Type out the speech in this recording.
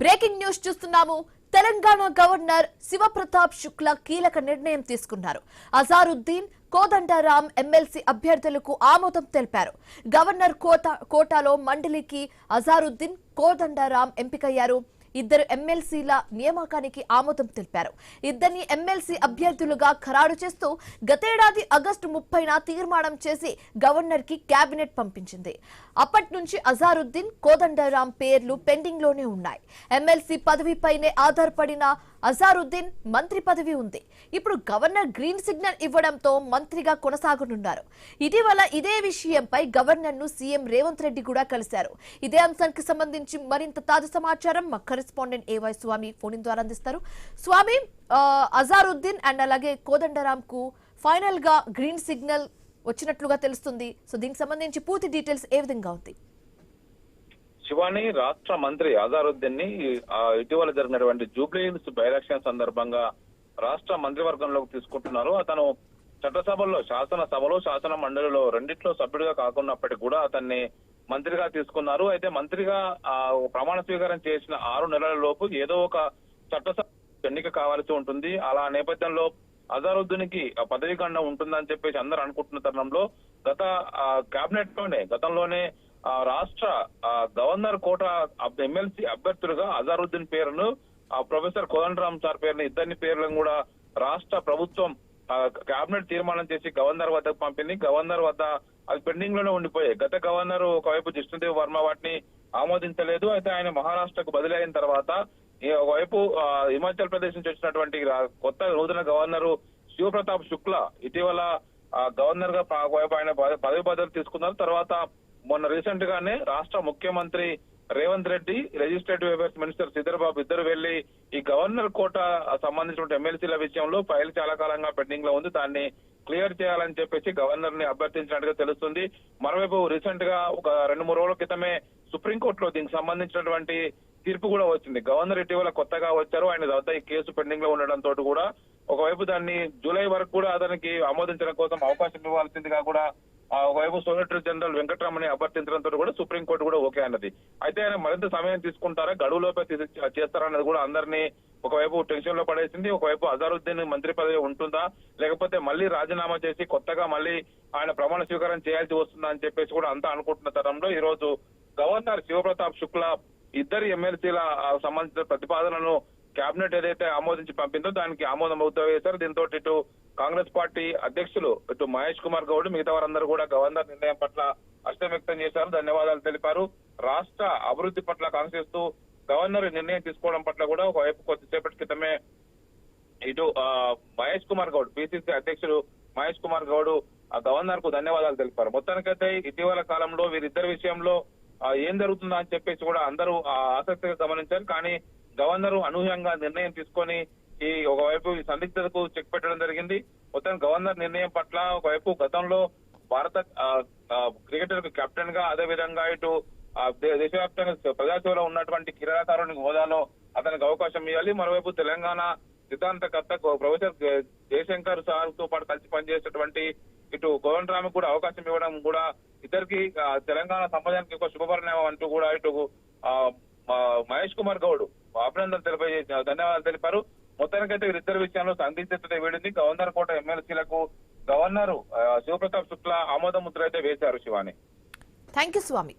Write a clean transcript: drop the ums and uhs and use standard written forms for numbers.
Breaking news చూస్తున్నాము. Telangana governor Shiv Pratap Shukla కీలక నిర్ణయం తీసుకున్నారు. అజారుద్దీన్, కోదండరాం ఎమ్మెల్సీ అభ్యర్థులకు ఆమోదం తెలిపారు. గవర్నర్ కోటాలో మండలికి అజారుద్దీన్, కోదండరాం ఎంపికయ్యారు. ఇద్దరు ఎమ్మెల్సీల నియామకానికి ఆమోదం తెలిపారు. ఇద్దరిని ఎమ్మెల్సీ అభ్యర్థులుగా ఖరారు చేస్తూ గతేడాది ఆగస్టు 30న తీర్మానం చేసి గవర్నర్ కి కేబినెట్ పంపించింది. అప్పటి నుంచి అజారుద్దీన్, కోదండరాం పేర్లు పెండింగ్ లోనే ఉన్నాయి. ఎమ్మెల్సీ పదవిపైనే ఆధారపడిన అజారుద్దీన్ మంత్రి పదవి ఉంది. ఇప్పుడు గవర్నర్ గ్రీన్ సిగ్నల్ ఇవ్వడంతో మంత్రిగా కొనసాగనున్నారు. ఇటీవల ఇదే విషయంపై గవర్నర్ ను సీఎం రేవంత్ రెడ్డి కూడా కలిశారు. ఇదే అంశానికి సంబంధించి మరింత తాజా సమాచారం మా కరెస్పాండెంట్ ఏవై స్వామి ఫోన్ ద్వారా అందిస్తారు. స్వామి, అజారుద్దీన్ అండ్ అలాగే కోదండరాం కు ఫైనల్ గా గ్రీన్ సిగ్నల్ వచ్చినట్లుగా తెలుస్తుంది. సో దీనికి సంబంధించి పూర్తి డీటెయిల్స్ ఏ విధంగా ఉంది? శివాని, రాష్ట్ర మంత్రి అజారుద్దీన్ ని ఇటీవల జరిగినటువంటి జూబ్లీహిల్స్ బై ఎలక్షన్ సందర్భంగా రాష్ట్ర మంత్రివర్గంలోకి తీసుకుంటున్నారు. అతను చట్టసభలో, శాసనసభలో, శాసన మండలిలో రెండిట్లో సభ్యుడిగా కాకున్నప్పటికీ కూడా అతన్ని మంత్రిగా తీసుకున్నారు. అయితే మంత్రిగా ప్రమాణ స్వీకారం చేసిన 6 నెలల లోపు ఏదో ఒక చట్టసభ ఎన్నిక కావాల్సి ఉంటుంది. అలా నేపథ్యంలో అజారుద్దీన్ కి పదవి ఖండం ఉంటుందని చెప్పేసి అందరూ అనుకుంటున్న తరుణంలో గతంలోనే రాష్ట్ర గవర్నర్ కోట ఎమ్మెల్సీ అభ్యర్థులుగా అజారుద్దీన్ పేరును, ప్రొఫెసర్ కోదండరాం సార్ పేరును, ఇద్దరిని పేర్లను కూడా రాష్ట్ర ప్రభుత్వం కేబినెట్ తీర్మానం చేసి గవర్నర్ వద్దకు పంపింది. గవర్నర్ వద్ద అది పెండింగ్ లోనే ఉండిపోయాయి. గత గవర్నర్ ఒకవైపు జిష్ణుదేవ్ వర్మ వాటిని ఆమోదించలేదు. అయితే ఆయన మహారాష్ట్రకు బదిలీ అయిన తర్వాత ఒకవైపు హిమాచల్ ప్రదేశ్ నుంచి వచ్చినటువంటి కొత్త నూతన గవర్నర్ శివప్రతాప్ శుక్లా ఇటీవల గవర్నర్ గా ఒకవైపు ఆయన పదవి బదిలీ తీసుకున్నారు. తర్వాత మొన్న రీసెంట్ గానే రాష్ట్ర ముఖ్యమంత్రి Revanth Reddy, legislative affairs minister Sridhar Babu ఇద్దరు వెళ్లి ఈ గవర్నర్ కోట సంబంధించిన ఎమ్మెల్సీల విషయంలో ఫైల్ చాలా కాలంగా పెండింగ్ లో ఉంది, దాన్ని క్లియర్ చేయాలని చెప్పేసి గవర్నర్ ని అభ్యర్థించినట్టుగా తెలుస్తుంది. మరోవైపు రీసెంట్ గా ఒక 2-3 రోజుల క్రితమే సుప్రీంకోర్టులో దీనికి సంబంధించినటువంటి తీర్పు కూడా వచ్చింది. గవర్నర్ ఇటీవల కొత్తగా వచ్చారు, ఆయన వద్ద ఈ కేసు పెండింగ్ లో ఉండడంతో కూడా ఒకవైపు దాన్ని జూలై వరకు కూడా అతనికి ఆమోదించడం కోసం అవకాశం ఇవ్వాల్సిందిగా కూడా ఒకవైపు సోలిసిటర్ జనరల్ వెంకటరమణి అభ్యర్థించడంతో కూడా సుప్రీంకోర్టు కూడా ఓకే అన్నది. అయితే ఆయన మరింత సమయం తీసుకుంటారా, గడువులోపే చేస్తారన్నది కూడా అందరినీ ఒకవైపు టెన్షన్ లో పడేసింది. ఒకవైపు అజారుద్దీన్ మంత్రి పదవి ఉంటుందా, లేకపోతే మళ్ళీ రాజీనామా చేసి కొత్తగా మళ్ళీ ఆయన ప్రమాణ స్వీకారం చేయాల్సి వస్తుందా అని చెప్పేసి కూడా అంతా అనుకుంటున్న తరంలో ఈ రోజు గవర్నర్ శివప్రతాప్ శుక్లా ఇద్దరు ఎమ్మెల్సీల సంబంధించిన ప్రతిపాదనను కేబినెట్ ఏదైతే ఆమోదించి పంపిందో దానికి ఆమోదం వేశారు. దీంతో ఇటు కాంగ్రెస్ పార్టీ అధ్యక్షులు ఇటు మహేష్ కుమార్ గౌడ్, మిగతా వారందరూ కూడా గవర్నర్ నిర్ణయం పట్ల హర్షం వ్యక్తం చేశారు, ధన్యవాదాలు తెలిపారు. రాష్ట్ర అభివృద్ధి పట్ల కాంక్షిస్తూ గవర్నర్ నిర్ణయం తీసుకోవడం పట్ల కూడా ఒకవైపు కొద్దిసేపటి క్రితమే ఇటు మహేష్ కుమార్ గౌడ్, పిసిసి అధ్యక్షుడు మహేష్ కుమార్ గౌడ్ గవర్నర్ కు ధన్యవాదాలు తెలిపారు. మొత్తానికైతే ఇటీవల కాలంలో వీరిద్దరి విషయంలో ఏం జరుగుతుందా అని చెప్పేసి కూడా అందరూ ఆసక్తిగా గమనించారు. కానీ గవర్నర్ అనూహ్యంగా నిర్ణయం తీసుకొని ఈ ఒకవైపు ఈ సందిగ్ధతకు చెక్ పెట్టడం జరిగింది. మొత్తం గవర్నర్ నిర్ణయం పట్ల ఒకవైపు గతంలో భారత క్రికెటర్ కెప్టెన్ గా, అదే విధంగా ఇటు దేశవ్యాప్తంగా ప్రజాసేవలో ఉన్నటువంటి క్రీడాకారుని హోదాలో అతనికి అవకాశం ఇవ్వాలి. మరోవైపు తెలంగాణ సిద్ధాంతకర్త ప్రొఫెసర్ జయశంకర్ సార్ తో పాటు కలిసి పనిచేసేటువంటి ఇటు కోదండరామ్ కూడా అవకాశం ఇవ్వడం కూడా ఇద్దరికి తెలంగాణ సమాజానికి ఒక శుభపరిణామం అంటూ కూడా ఇటు మహేష్ కుమార్ గౌడ్ అభినందనలు ధన్యవాదాలు తెలిపారు. మొత్తానికైతే వీరిద్దరి విషయంలో సందిగ్ధత వీడింది. గవర్నర్ కోట ఎమ్మెల్సీలకు గవర్నర్ శివప్రతాప్ శుక్లా ఆమోద ముద్ర అయితే వేశారు. Shivani, thank you Swamy.